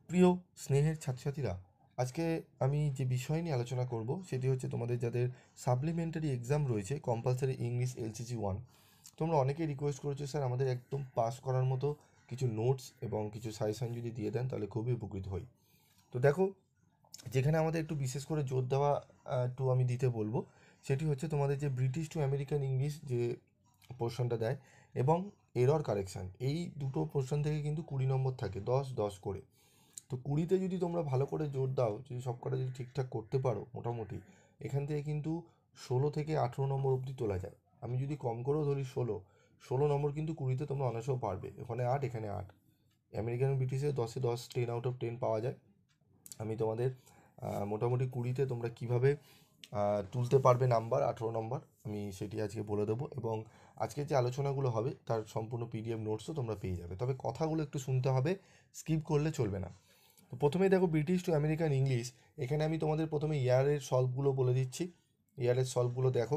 প্রিয় স্নেহের ছাত্রছাত্রীরা, আজকে আমি যে বিষয় নিয়ে আলোচনা করব সেটি হচ্ছে তোমাদের যাদের সাপ্লিমেন্টারি এক্সাম রয়েছে কম্পালসারি ইংলিশ এলসিসি 1। তোমরা অনেকেই রিকোয়েস্ট করেছো স্যার আমাদের একদম পাস করার মতো কিছু নোটস এবং কিছু সাজেশন যদি দিয়ে দেন তাহলে খুবই উপকৃত হই। তো দেখো, যেখানে আমাদের একটু বিশেষ করে জোর দেওয়া একটু আমি দিতে বলবো, সেটি হচ্ছে তোমাদের যে ব্রিটিশ টু আমেরিকান ইংলিশ যে পোর্শনটা দেয় এবং এরর কারেকশান, এই দুটো পোর্শন থেকে কিন্তু 20 নম্বর থাকে, 10-10 করে। তো 20তে যদি তোমরা ভালো করে জোর দাও, যদি সব কটা যদি ঠিকঠাক করতে পারো মোটামুটি, এখান থেকে কিন্তু 16 থেকে 18 নম্বর অবধি তোলা যায়। আমি যদি কম করেও ধরি 16 নম্বর কিন্তু 20তে তোমরা অনায়াসেও পারবে। ওখানে 8, এখানে 8। আমেরিকান ব্রিটিশে 10-এ 10, 10 আউট অফ 10 পাওয়া যায়। আমি তোমাদের মোটামুটি 20তে তোমরা কিভাবে তুলতে পারবে নাম্বার 18 নম্বর, আমি সেটি আজকে বলে দেবো। এবং আজকে যে আলোচনাগুলো হবে তার সম্পূর্ণ পিডিএফ নোটসও তোমরা পেয়ে যাবে, তবে কথাগুলো একটু শুনতে হবে, স্কিপ করলে চলবে না। তো প্রথমেই দেখো, ব্রিটিশ টু আমেরিকান ইংলিশ, এখানে আমি তোমাদের প্রথমে ইয়ারের সলভগুলো বলে দিচ্ছি। ইয়ারের সলভগুলো দেখো,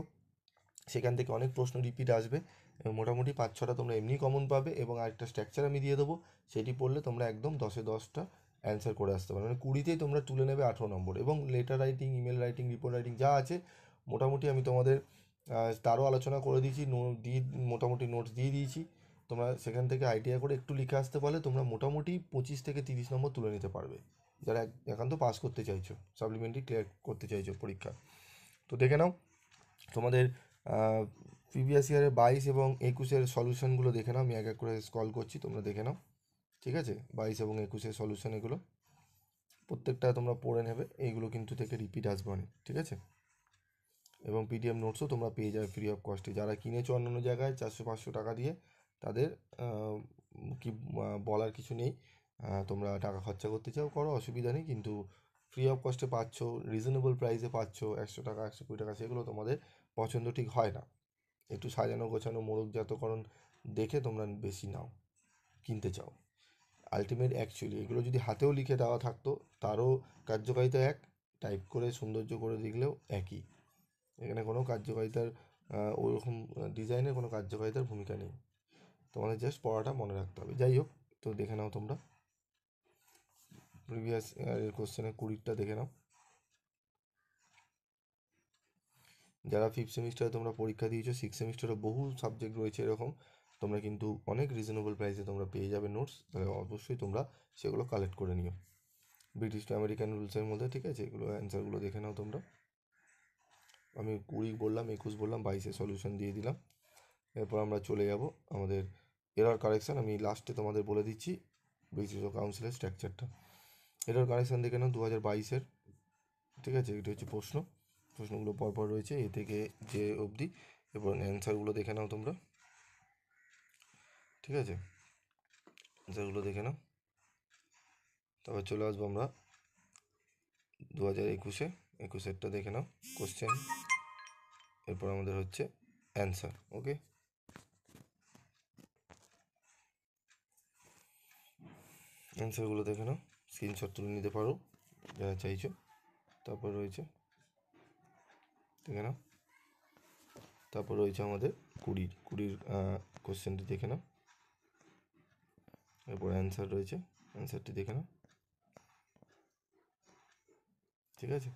সেখান থেকে অনেক প্রশ্ন রিপিট আসবে এবং মোটামুটি 5-6টা তোমরা এমনি কমন পাবে, এবং আরেকটা স্ট্রাকচার আমি দিয়ে দেবো, সেটি পড়লে তোমরা একদম 10-এ 10টা অ্যান্সার করে আসতে পারো। মানে 20তেই তোমরা তুলে নেবে 18 নম্বর। এবং letter writing, email writing, report writing যা আছে মোটামুটি আমি তোমাদের তারও আলোচনা করে দিয়েছি, মোটামুটি নোটস দিয়ে দিয়েছি। তোমরা সেখান থেকে আইডিয়া করে একটু লিখে আসতে পারলে তোমরা মোটামুটি 25 থেকে 30 নম্বর তুলে নিতে পারবে, যারা একান্ত পাস করতে চাইছো, সাপ্লিমেন্টারি ক্লিয়ার করতে চাইছো পরীক্ষা। তো দেখে নাও তোমাদের প্রিভিয়াস ইয়ারের 22 এবং 21-এর সলিউশনগুলো দেখে নাও। আমি এক এক করে স্ক্রল করছি, তোমরা দেখে নাও, ঠিক আছে? 22 এবং 21-এর সলিউশন এগুলো প্রত্যেকটা তোমরা পড়ে নেবে, এইগুলো কিন্তু থেকে রিপিট আসবে অনেক, ঠিক আছে? এবং পিডিএফ নোটসও তোমরা পেয়ে যাবে ফ্রি অফ কস্টে। যারা কিনেছো অন্যান্য জায়গায় 400-500 টাকা দিয়ে, তাদের কি বলার কিছু নেই। তোমরা টাকা খরচা করতে চাও করো, অসুবিধা নেই, কিন্তু ফ্রি অফ কস্টে পাচ্ছ, রিজনেবল প্রাইসে পাচ্ছ। 100 টাকা, 120 টাকা, সেগুলো তোমাদের পছন্দ ঠিক হয় না। একটু সাজানো গোছানো মোড়কজাতকরণ দেখে তোমরা বেশি নাও, কিনতে চাও। আলটিমেট অ্যাকচুয়ালি এগুলো যদি হাতেও লিখে দেওয়া থাকতো তারও কার্যকারিতা এক, টাইপ করে সৌন্দর্য করে লিখলেও একই। এখানে কোনো কার্যকারিতার ওরকম ডিজাইনের কোনো কার্যকারিতার ভূমিকা নেই, তোমাদের জাস্ট পড়াটা মনে রাখতে হবে। যাই হোক, তো দেখে নাও তোমরা প্রিভিয়াস ইয়ারের কোশ্চেনের 20টা দেখে নাও। যারা 5th সেমিস্টারে তোমরা পরীক্ষা দিয়েছো, 6th সেমিস্টারে বহু সাবজেক্ট রয়েছে এরকম, তোমরা কিন্তু অনেক রিজনেবল প্রাইসে তোমরা পেয়ে যাবে নোটস, তাহলে অবশ্যই তোমরা সেগুলো কালেক্ট করে নিও ব্রিটিশ টু আমেরিকান রুলসের মধ্যে, ঠিক আছে? এগুলো অ্যান্সারগুলো দেখে নাও তোমরা। আমি 20 বললাম, 21 বললাম, 22-এর সলিউশন দিয়ে দিলাম। এরপর আমরা চলে যাব আমাদের এরর কারেকশান। আমি লাস্টে তোমাদের বলে দিচ্ছি ব্রিটিশ কাউন্সিলের স্ট্রাকচারটা। এরর কারেকশান দেখে নাও 2022-এর, ঠিক আছে? এটি হচ্ছে প্রশ্নগুলো পরপর রয়েছে এ থেকে যে অবধি, এবং অ্যান্সারগুলো দেখে নাও তোমরা, ঠিক আছে? অ্যান্সারগুলো দেখে নাও। তারপর চলে আসবো আমরা 2021-এরটা দেখে নাও কোশ্চেন, এরপর আমাদের হচ্ছে অ্যান্সার। ওকে, অ্যান্সারগুলো দেখে নাও, স্ক্রিনশট তুলে নিতে পারো যারা চাইছো। তারপর রয়েছে, দেখে নাও, তারপর রয়েছে আমাদের 20-20 কোশ্চেনটি দেখে নাও। এরপর অ্যান্সার রয়েছে, অ্যান্সারটি দেখে নাও, ঠিক আছে?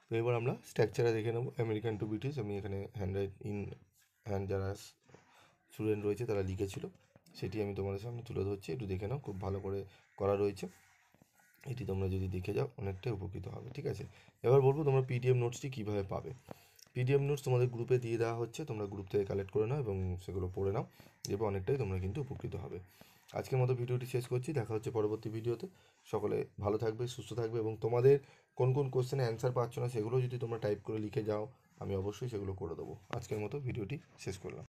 তো এবার আমরা স্ট্রাকচারে দেখে নেব আমেরিকান টু ব্রিটিশ। আমি এখানে হ্যান্ড যারা স্টুডেন্ট রয়েছে তারা লিখেছিল, সেটি আমি তোমাদের সামনে তুলে ধরছি, একটু দেখে নাও, খুব ভালো করে করা রয়েছে। এটি তোমরা যদি দেখে যাও অনেকটাই উপকৃত হবে, ঠিক আছে? এবার বলবো তোমরা পিডিএফ নোটসটি কীভাবে পাবে। পিডিএফ নোটস তোমাদের গ্রুপে দিয়ে দেওয়া হচ্ছে, তোমরা গ্রুপ থেকে কালেক্ট করে নাও এবং সেগুলো পড়ে নাও, এরপর অনেকটাই তোমরা কিন্তু উপকৃত হবে। আজকের মতো ভিডিওটি শেষ করছি, দেখা হচ্ছে পরবর্তী ভিডিওতে। সকলে ভালো থাকবে, সুস্থ থাকবে, এবং তোমাদের কোন কোন কোশ্চেনে অ্যান্সার পাচ্ছ না সেগুলো যদি তোমরা টাইপ করে লিখে যাও, আমি অবশ্যই সেগুলো করে দেবো। আজকের মতো ভিডিওটি শেষ করলাম।